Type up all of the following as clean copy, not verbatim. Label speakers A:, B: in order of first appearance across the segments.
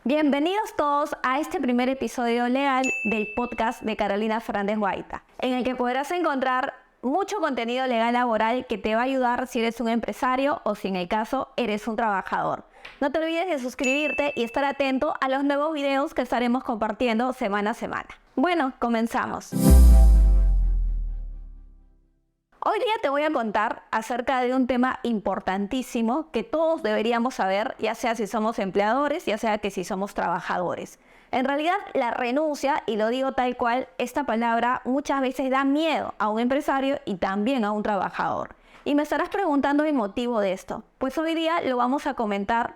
A: Bienvenidos todos a este primer episodio legal del podcast de Carolina Fernández Guaita, en el que podrás encontrar mucho contenido legal laboral que te va a ayudar si eres un empresario o si en el caso eres un trabajador. No te olvides de suscribirte y estar atento a los nuevos videos que estaremos compartiendo semana a semana. Bueno, comenzamos. Hoy día te voy a contar acerca de un tema importantísimo que todos deberíamos saber, ya sea si somos empleadores, ya sea que si somos trabajadores. En realidad, la renuncia, y lo digo tal cual, esta palabra muchas veces da miedo a un empresario y también a un trabajador. Y me estarás preguntando el motivo de esto. Pues hoy día lo vamos a comentar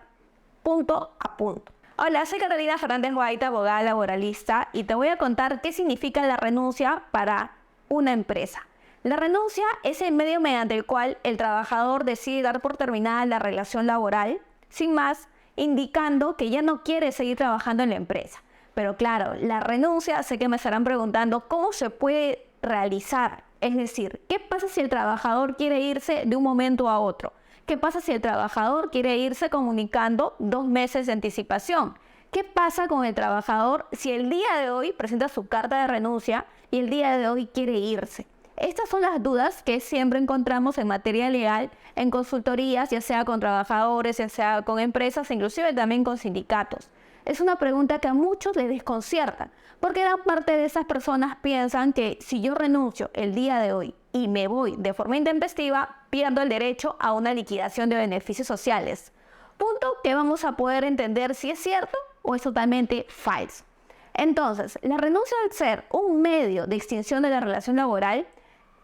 A: punto a punto. Hola, soy Carolina Fernández Guaita, abogada laboralista, y te voy a contar qué significa la renuncia para una empresa. La renuncia es el medio mediante el cual el trabajador decide dar por terminada la relación laboral, sin más, indicando que ya no quiere seguir trabajando en la empresa. Pero claro, la renuncia, sé que me estarán preguntando cómo se puede realizar. Es decir, ¿qué pasa si el trabajador quiere irse de un momento a otro? ¿Qué pasa si el trabajador quiere irse comunicando 2 meses de anticipación? ¿Qué pasa con el trabajador si el día de hoy presenta su carta de renuncia y el día de hoy quiere irse? Estas son las dudas que siempre encontramos en materia legal, en consultorías, ya sea con trabajadores, ya sea con empresas, inclusive también con sindicatos. Es una pregunta que a muchos les desconcierta, porque gran parte de esas personas piensan que si yo renuncio el día de hoy y me voy de forma intempestiva, pierdo el derecho a una liquidación de beneficios sociales. Punto que vamos a poder entender si es cierto o es totalmente falso. Entonces, la renuncia al ser un medio de extinción de la relación laboral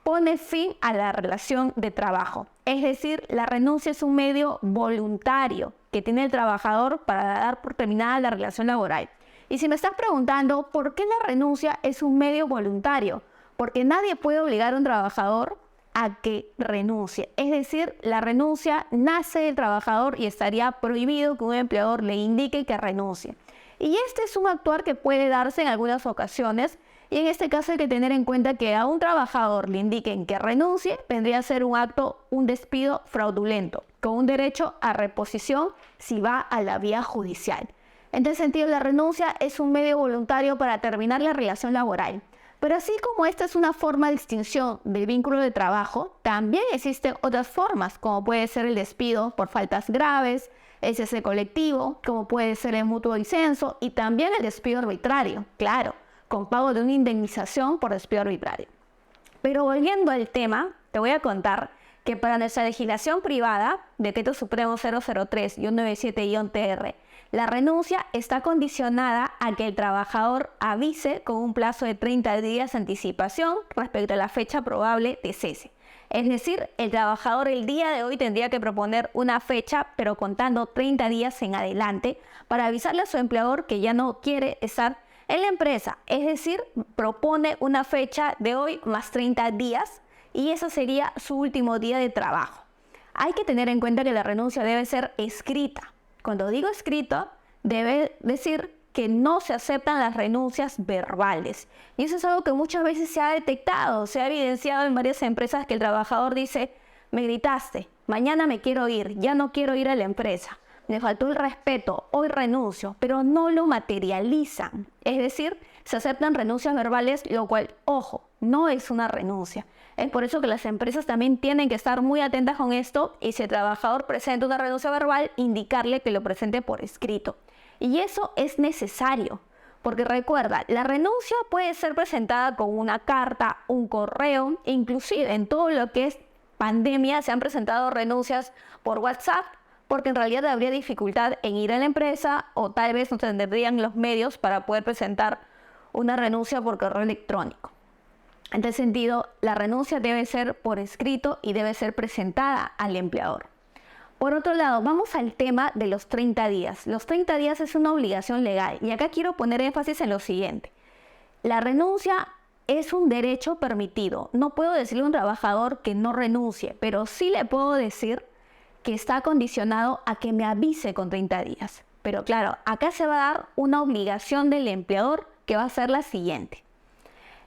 A: pone fin a la relación de trabajo. Es decir, la renuncia es un medio voluntario que tiene el trabajador para dar por terminada la relación laboral. Y si me estás preguntando por qué la renuncia es un medio voluntario, porque nadie puede obligar a un trabajador a que renuncie. Es decir, la renuncia nace del trabajador y estaría prohibido que un empleador le indique que renuncie. Y este es un actuar que puede darse en algunas ocasiones. Y en este caso hay que tener en cuenta que a un trabajador le indiquen que renuncie, vendría a ser un despido fraudulento, con un derecho a reposición si va a la vía judicial. En este sentido, la renuncia es un medio voluntario para terminar la relación laboral. Pero así como esta es una forma de extinción del vínculo de trabajo, también existen otras formas, como puede ser el despido por faltas graves, el cese colectivo, como puede ser el mutuo disenso y también el despido arbitrario, claro, con pago de una indemnización por despido arbitrario. Pero volviendo al tema, te voy a contar que para nuestra legislación privada, Decreto Supremo 003-97-TR, la renuncia está condicionada a que el trabajador avise con un plazo de 30 días de anticipación respecto a la fecha probable de cese. Es decir, el trabajador el día de hoy tendría que proponer una fecha, pero contando 30 días en adelante, para avisarle a su empleador que ya no quiere estar en la empresa. Es decir, propone una fecha de hoy más 30 días y ese sería su último día de trabajo. Hay que tener en cuenta que la renuncia debe ser escrita. Cuando digo escrito, debe decir que no se aceptan las renuncias verbales. Y eso es algo que muchas veces se ha detectado, se ha evidenciado en varias empresas que el trabajador dice, me gritaste, mañana me quiero ir, ya no quiero ir a la empresa. Me faltó el respeto, hoy renuncio, pero no lo materializan. Es decir, se aceptan renuncias verbales, lo cual, ojo, no es una renuncia. Es por eso que las empresas también tienen que estar muy atentas con esto y si el trabajador presenta una renuncia verbal, indicarle que lo presente por escrito. Y eso es necesario, porque recuerda, la renuncia puede ser presentada con una carta, un correo, e inclusive en todo lo que es pandemia se han presentado renuncias por WhatsApp, porque en realidad habría dificultad en ir a la empresa o tal vez no tendrían los medios para poder presentar una renuncia por correo electrónico. En este sentido, la renuncia debe ser por escrito y debe ser presentada al empleador. Por otro lado, vamos al tema de los 30 días. Los 30 días es una obligación legal y acá quiero poner énfasis en lo siguiente. La renuncia es un derecho permitido. No puedo decirle a un trabajador que no renuncie, pero sí le puedo decir que está condicionado a que me avise con 30 días. Pero claro, acá se va a dar una obligación del empleador que va a ser la siguiente.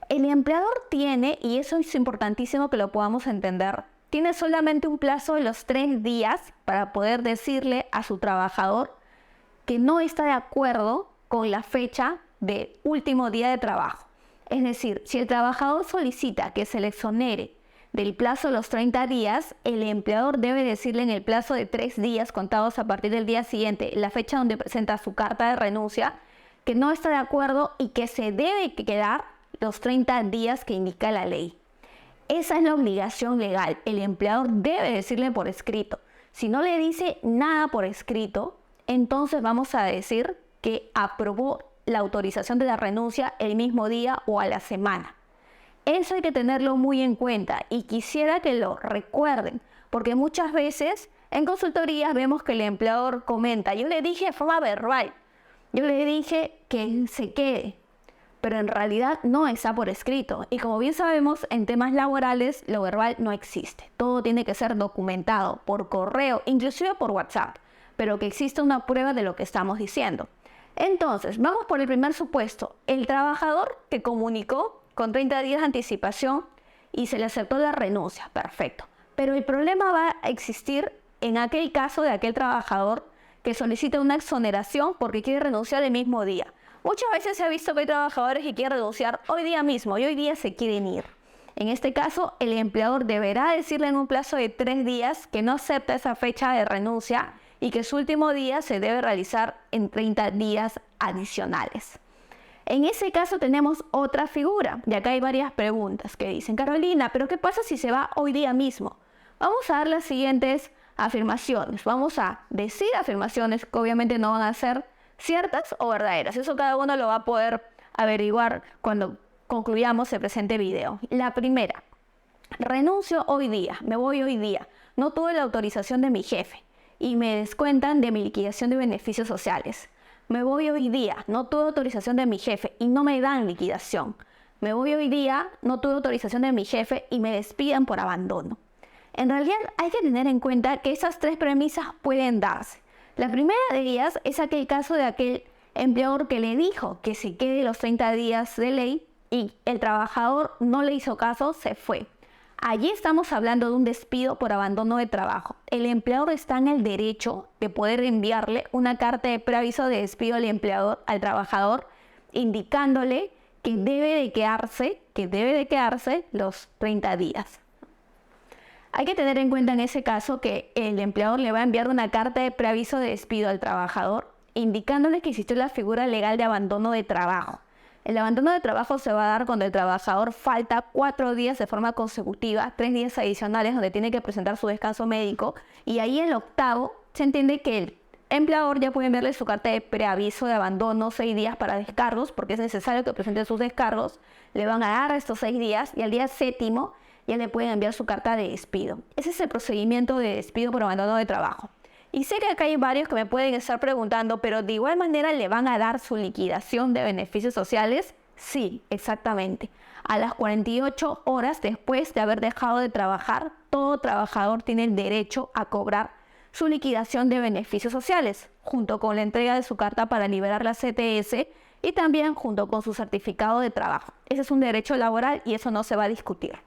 A: El empleador tiene, y eso es importantísimo que lo podamos entender, tiene solamente un plazo de los 3 días para poder decirle a su trabajador que no está de acuerdo con la fecha de último día de trabajo. Es decir, si el trabajador solicita que se le exonere del plazo de los 30 días, el empleador debe decirle en el plazo de 3 días contados a partir del día siguiente, la fecha donde presenta su carta de renuncia, que no está de acuerdo y que se debe quedar los 30 días que indica la ley. Esa es la obligación legal. El empleador debe decirle por escrito. Si no le dice nada por escrito, entonces vamos a decir que aprobó la autorización de la renuncia el mismo día o a la semana. Eso hay que tenerlo muy en cuenta y quisiera que lo recuerden, porque muchas veces en consultorías vemos que el empleador comenta, yo le dije de forma verbal, yo le dije que se quede, pero en realidad no está por escrito. Y como bien sabemos, en temas laborales lo verbal no existe. Todo tiene que ser documentado por correo, inclusive por WhatsApp, pero que exista una prueba de lo que estamos diciendo. Entonces, vamos por el primer supuesto. El trabajador que comunicó con 30 días de anticipación y se le aceptó la renuncia. Perfecto. Pero el problema va a existir en aquel caso de aquel trabajador que solicita una exoneración porque quiere renunciar el mismo día. Muchas veces se ha visto que hay trabajadores que quieren renunciar hoy día mismo y hoy día se quieren ir. En este caso, el empleador deberá decirle en un plazo de 3 días que no acepta esa fecha de renuncia y que su último día se debe realizar en 30 días adicionales. En ese caso tenemos otra figura, y acá hay varias preguntas que dicen, Carolina, ¿pero qué pasa si se va hoy día mismo? Vamos a dar las siguientes afirmaciones. Vamos a decir afirmaciones que obviamente no van a ser ciertas o verdaderas. Eso cada uno lo va a poder averiguar cuando concluyamos el presente video. La primera, renuncio hoy día, me voy hoy día. No tuve la autorización de mi jefe y me descuentan de mi liquidación de beneficios sociales. Me voy hoy día, no tuve autorización de mi jefe y no me dan liquidación. Me voy hoy día, no tuve autorización de mi jefe y me despiden por abandono. En realidad hay que tener en cuenta que esas 3 premisas pueden darse. La primera de ellas es aquel caso de aquel empleador que le dijo que se quede los 30 días de ley y el trabajador no le hizo caso, se fue. Allí estamos hablando de un despido por abandono de trabajo. El empleador está en el derecho de poder enviarle una carta de preaviso de despido al trabajador, indicándole que debe de quedarse los 30 días. Hay que tener en cuenta en ese caso que el empleador le va a enviar una carta de preaviso de despido al trabajador, indicándole que existe la figura legal de abandono de trabajo. El abandono de trabajo se va a dar cuando el trabajador falta 4 días de forma consecutiva, 3 días adicionales donde tiene que presentar su descanso médico, y ahí el octavo se entiende que el empleador ya puede enviarle su carta de preaviso de abandono 6 días para descargos, porque es necesario que presente sus descargos, le van a dar estos 6 días y al día 7º ya le pueden enviar su carta de despido. Ese es el procedimiento de despido por abandono de trabajo. Y sé que acá hay varios que me pueden estar preguntando, pero de igual manera le van a dar su liquidación de beneficios sociales. Sí, exactamente. A las 48 horas después de haber dejado de trabajar, todo trabajador tiene el derecho a cobrar su liquidación de beneficios sociales, junto con la entrega de su carta para liberar la CTS y también junto con su certificado de trabajo. Ese es un derecho laboral y eso no se va a discutir.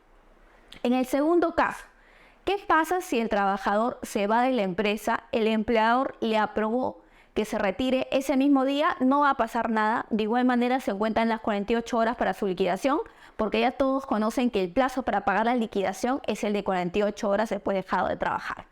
A: En el segundo caso, ¿qué pasa si el trabajador se va de la empresa, el empleador le aprobó que se retire ese mismo día? No va a pasar nada, de igual manera se encuentran las 48 horas para su liquidación, porque ya todos conocen que el plazo para pagar la liquidación es el de 48 horas después de dejado de trabajar.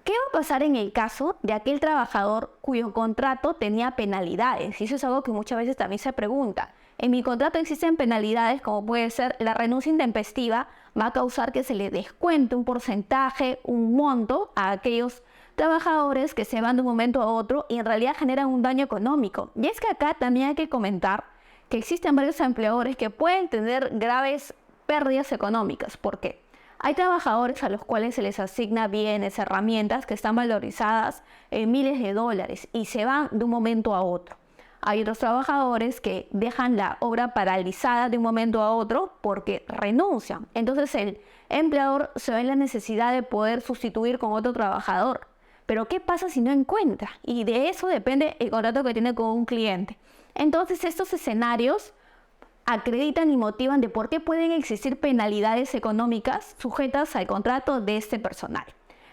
A: ¿Qué va a pasar en el caso de aquel trabajador cuyo contrato tenía penalidades? Y eso es algo que muchas veces también se pregunta. En mi contrato existen penalidades como puede ser la renuncia intempestiva, va a causar que se le descuente un porcentaje, un monto a aquellos trabajadores que se van de un momento a otro y en realidad generan un daño económico. Y es que acá también hay que comentar que existen varios empleadores que pueden tener graves pérdidas económicas. ¿Por qué? Hay trabajadores a los cuales se les asigna bienes, herramientas que están valorizadas en miles de dólares y se van de un momento a otro. Hay otros trabajadores que dejan la obra paralizada de un momento a otro porque renuncian. Entonces el empleador se ve en la necesidad de poder sustituir con otro trabajador. Pero ¿qué pasa si no encuentra? Y de eso depende el contrato que tiene con un cliente. Entonces estos escenarios acreditan y motivan de por qué pueden existir penalidades económicas sujetas al contrato de este personal.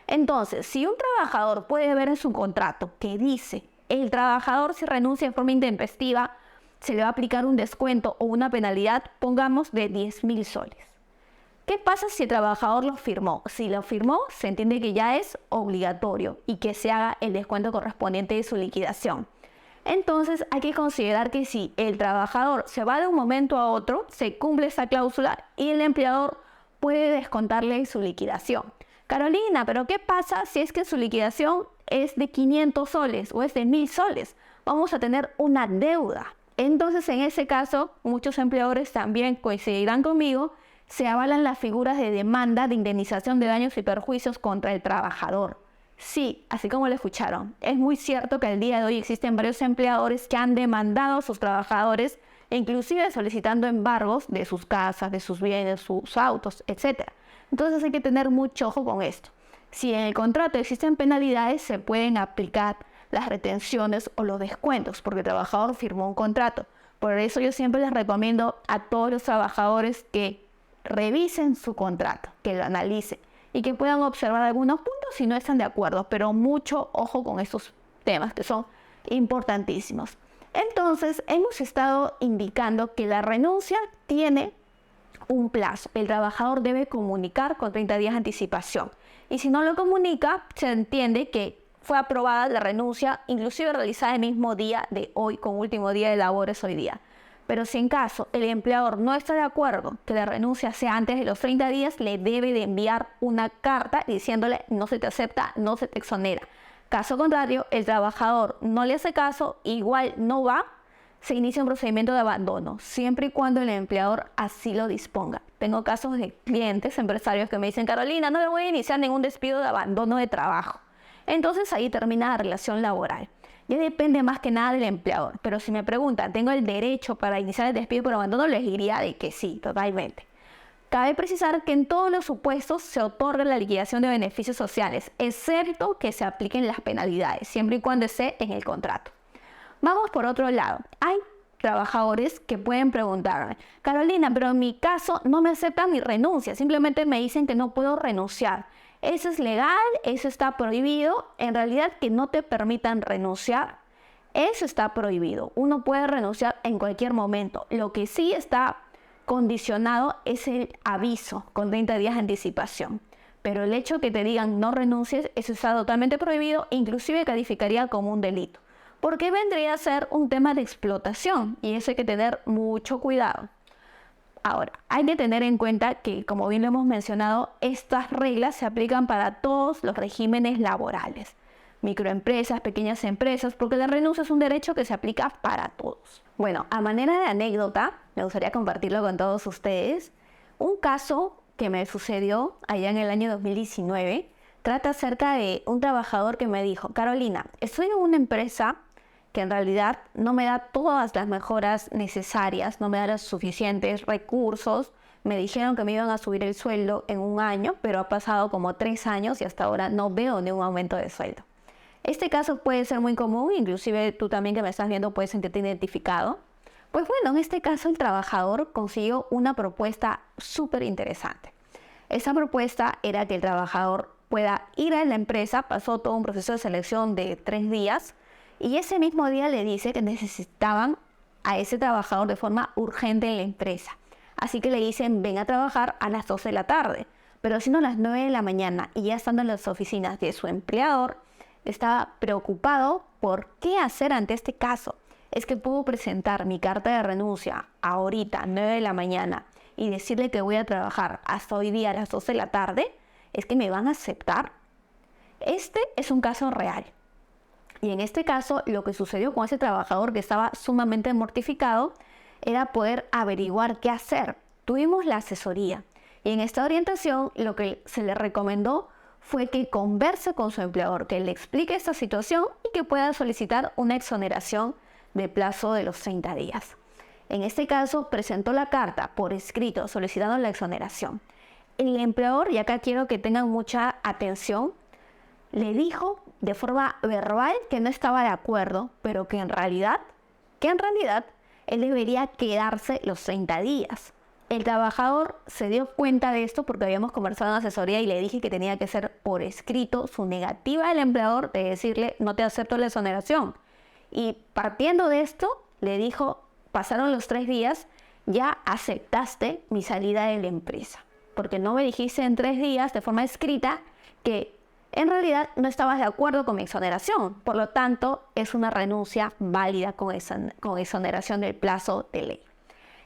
A: Entonces, si un trabajador puede ver en su contrato que dice el trabajador, si renuncia de forma intempestiva, se le va a aplicar un descuento o una penalidad, pongamos, de 10.000 soles. ¿Qué pasa si el trabajador lo firmó? Si lo firmó, se entiende que ya es obligatorio y que se haga el descuento correspondiente de su liquidación. Entonces hay que considerar que si el trabajador se va de un momento a otro, se cumple esa cláusula y el empleador puede descontarle su liquidación. Carolina, ¿pero qué pasa si es que su liquidación es de 500 soles o es de 1.000 soles? Vamos a tener una deuda. Entonces, en ese caso, muchos empleadores también coincidirán conmigo, se avalan las figuras de demanda de indemnización de daños y perjuicios contra el trabajador. Sí, así como lo escucharon, es muy cierto que al día de hoy existen varios empleadores que han demandado a sus trabajadores, inclusive solicitando embargos de sus casas, de sus bienes, sus autos, etc. Entonces hay que tener mucho ojo con esto. Si en el contrato existen penalidades, se pueden aplicar las retenciones o los descuentos, porque el trabajador firmó un contrato. Por eso yo siempre les recomiendo a todos los trabajadores que revisen su contrato, que lo analicen y que puedan observar algunos puntos si no están de acuerdo, pero mucho ojo con estos temas que son importantísimos. Entonces, hemos estado indicando que la renuncia tiene un plazo. El trabajador debe comunicar con 30 días de anticipación. Y si no lo comunica, se entiende que fue aprobada la renuncia, inclusive realizada el mismo día de hoy, con último día de labores hoy día. Pero si en caso el empleador no está de acuerdo que la renuncia sea antes de los 30 días, le debe de enviar una carta diciéndole no se te acepta, no se te exonera. Caso contrario, el trabajador no le hace caso, igual no va, se inicia un procedimiento de abandono, siempre y cuando el empleador así lo disponga. Tengo casos de clientes, empresarios que me dicen, Carolina, no le voy a iniciar ningún despido de abandono de trabajo. Entonces ahí termina la relación laboral. Ya depende más que nada del empleador. Pero si me preguntan, ¿tengo el derecho para iniciar el despido por abandono? Les diría de que sí, totalmente. Cabe precisar que en todos los supuestos se otorga la liquidación de beneficios sociales, excepto que se apliquen las penalidades, siempre y cuando esté en el contrato. Vamos por otro lado. Hay trabajadores que pueden preguntarme, Carolina, pero en mi caso no me aceptan mi renuncia, simplemente me dicen que no puedo renunciar. ¿Eso es legal? ¿Eso está prohibido? En realidad, que no te permitan renunciar, eso está prohibido. Uno puede renunciar en cualquier momento. Lo que sí está condicionado es el aviso con 30 días de anticipación. Pero el hecho que te digan no renuncies, eso está totalmente prohibido, inclusive calificaría como un delito. Porque vendría a ser un tema de explotación y eso hay que tener mucho cuidado. Ahora, hay que tener en cuenta que, como bien lo hemos mencionado, estas reglas se aplican para todos los regímenes laborales. Microempresas, pequeñas empresas, porque la renuncia es un derecho que se aplica para todos. Bueno, a manera de anécdota, me gustaría compartirlo con todos ustedes. Un caso que me sucedió allá en el año 2019 trata acerca de un trabajador que me dijo, Carolina, estoy en una empresa que en realidad no me da todas las mejoras necesarias, no me da los suficientes recursos. Me dijeron que me iban a subir el sueldo en un año, pero ha pasado como 3 años y hasta ahora no veo ningún aumento de sueldo. Este caso puede ser muy común, inclusive tú también que me estás viendo puedes sentirte identificado. Pues bueno, en este caso el trabajador consiguió una propuesta súper interesante. Esa propuesta era que el trabajador pueda ir a la empresa, pasó todo un proceso de selección de 3 días, y ese mismo día le dice que necesitaban a ese trabajador de forma urgente en la empresa. Así que le dicen, ven a trabajar a las 12 de la tarde. Pero siendo las 9 de la mañana y ya estando en las oficinas de su empleador, estaba preocupado por qué hacer ante este caso. Es que puedo presentar mi carta de renuncia ahorita, 9 de la mañana, y decirle que voy a trabajar hasta hoy día a las 12 de la tarde. ¿Es que me van a aceptar? Este es un caso real. Y en este caso, lo que sucedió con ese trabajador que estaba sumamente mortificado era poder averiguar qué hacer. Tuvimos la asesoría y en esta orientación lo que se le recomendó fue que converse con su empleador, que le explique esta situación y que pueda solicitar una exoneración de plazo de los 30 días. En este caso, presentó la carta por escrito solicitando la exoneración. El empleador, y acá quiero que tengan mucha atención, le dijo de forma verbal que no estaba de acuerdo, pero que en realidad él debería quedarse los 30 días. El trabajador se dio cuenta de esto porque habíamos conversado en asesoría y le dije que tenía que ser por escrito su negativa del empleador de decirle no te acepto la exoneración. Y partiendo de esto, le dijo, pasaron los 3 días, ya aceptaste mi salida de la empresa, porque no me dijiste en 3 días de forma escrita que en realidad no estabas de acuerdo con mi exoneración. Por lo tanto, es una renuncia válida con exoneración del plazo de ley.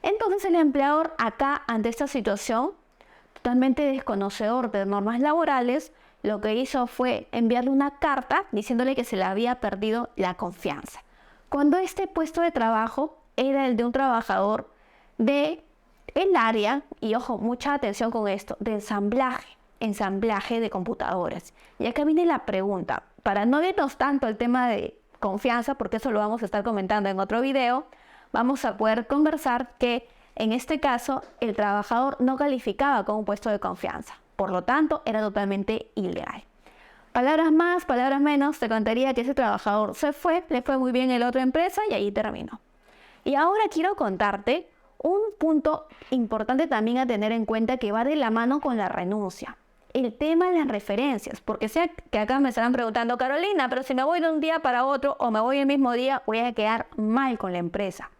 A: Entonces el empleador acá, ante esta situación, totalmente desconocedor de normas laborales, lo que hizo fue enviarle una carta diciéndole que se le había perdido la confianza, cuando este puesto de trabajo era el de un trabajador de el área, y ojo, mucha atención con esto, de ensamblaje de computadoras. Y acá viene la pregunta, para no irnos tanto al tema de confianza, porque eso lo vamos a estar comentando en otro video, vamos a poder conversar que en este caso el trabajador no calificaba como un puesto de confianza, por lo tanto era totalmente ilegal. Palabras más, palabras menos, te contaría que ese trabajador se fue, le fue muy bien en la otra empresa y ahí terminó. Y ahora quiero contarte un punto importante también a tener en cuenta que va de la mano con la renuncia. El tema de las referencias, porque sé que acá me estarán preguntando, Carolina, pero si me voy de un día para otro o me voy el mismo día, voy a quedar mal con la empresa.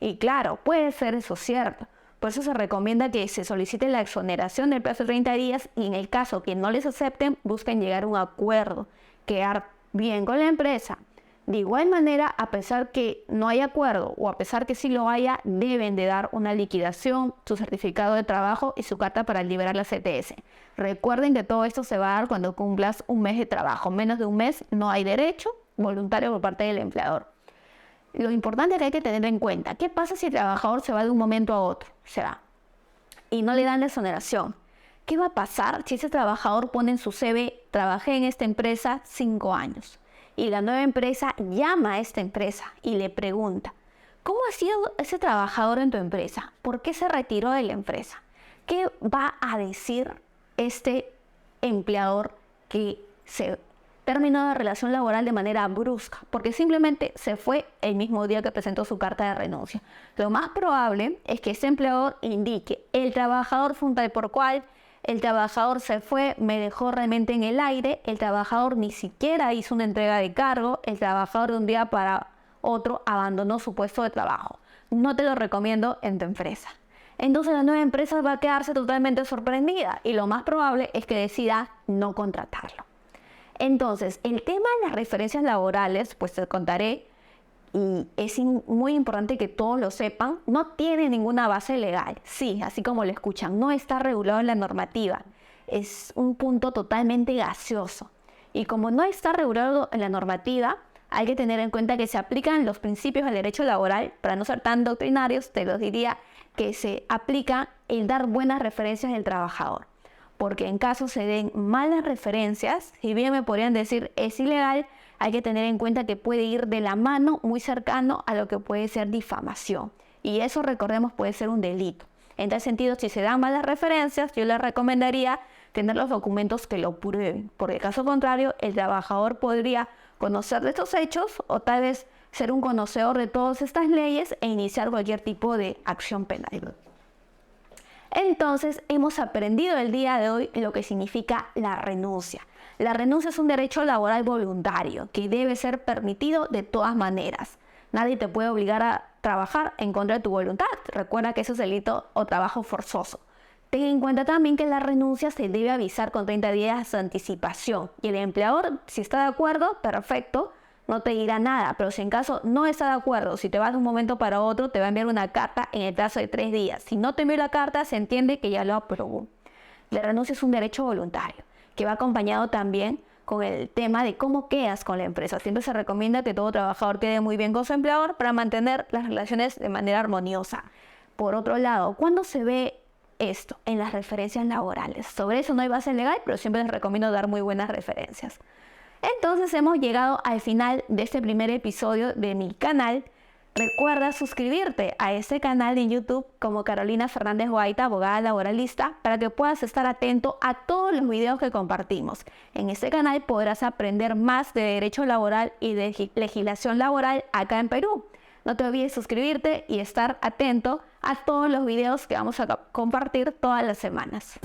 A: Y claro, puede ser eso cierto. Por eso se recomienda que se solicite la exoneración del plazo de 30 días y en el caso que no les acepten, busquen llegar a un acuerdo, quedar bien con la empresa. De igual manera, a pesar que no hay acuerdo o a pesar que sí lo haya, deben de dar una liquidación, su certificado de trabajo y su carta para liberar la CTS. Recuerden que todo esto se va a dar cuando cumplas un mes de trabajo. Menos de un mes no hay derecho voluntario por parte del empleador. Lo importante que hay que tener en cuenta, ¿qué pasa si el trabajador se va de un momento a otro? Se va y no le dan la exoneración. ¿Qué va a pasar si ese trabajador pone en su CV, trabajé en esta empresa 5 años? Y la nueva empresa llama a esta empresa y le pregunta, ¿cómo ha sido ese trabajador en tu empresa? ¿Por qué se retiró de la empresa? ¿Qué va a decir este empleador que se terminó la relación laboral de manera brusca? Porque simplemente se fue el mismo día que presentó su carta de renuncia. Lo más probable es que este empleador indique, el trabajador fue un tal por cual, el trabajador se fue, me dejó realmente en el aire, el trabajador ni siquiera hizo una entrega de cargo, el trabajador de un día para otro abandonó su puesto de trabajo. No te lo recomiendo en tu empresa. Entonces la nueva empresa va a quedarse totalmente sorprendida y lo más probable es que decida no contratarlo. Entonces, el tema de las referencias laborales, pues te contaré, y es muy importante que todos lo sepan, no tiene ninguna base legal. Sí, así como lo escuchan, no está regulado en la normativa. Es un punto totalmente gaseoso. Y como no está regulado en la normativa, hay que tener en cuenta que se aplican los principios del derecho laboral. Para no ser tan doctrinarios, te los diría que se aplica el dar buenas referencias del trabajador. Porque en caso se den malas referencias, si bien me podrían decir es ilegal, hay que tener en cuenta que puede ir de la mano muy cercano a lo que puede ser difamación. Y eso, recordemos, puede ser un delito. En tal sentido, si se dan malas referencias, yo les recomendaría tener los documentos que lo prueben. Porque en caso contrario, el trabajador podría conocer de estos hechos o tal vez ser un conocedor de todas estas leyes e iniciar cualquier tipo de acción penal. Entonces, hemos aprendido el día de hoy lo que significa la renuncia. La renuncia es un derecho laboral voluntario que debe ser permitido de todas maneras. Nadie te puede obligar a trabajar en contra de tu voluntad. Recuerda que eso es delito o trabajo forzoso. Ten en cuenta también que la renuncia se debe avisar con 30 días de anticipación. Y el empleador, si está de acuerdo, perfecto, no te dirá nada. Pero si en caso no está de acuerdo, si te vas de un momento para otro, te va a enviar una carta en el plazo de 3 días. Si no te envió la carta, se entiende que ya lo aprobó. La renuncia es un derecho voluntario, que va acompañado también con el tema de cómo quedas con la empresa. Siempre se recomienda que todo trabajador quede muy bien con su empleador para mantener las relaciones de manera armoniosa. Por otro lado, ¿cuándo se ve esto? En las referencias laborales. Sobre eso no hay base legal, pero siempre les recomiendo dar muy buenas referencias. Entonces hemos llegado al final de este primer episodio de mi canal. Recuerda suscribirte a este canal en YouTube como Carolina Fernández Guaita, abogada laboralista, para que puedas estar atento a todos los videos que compartimos. En este canal podrás aprender más de derecho laboral y de legislación laboral acá en Perú. No te olvides suscribirte y estar atento a todos los videos que vamos a compartir todas las semanas.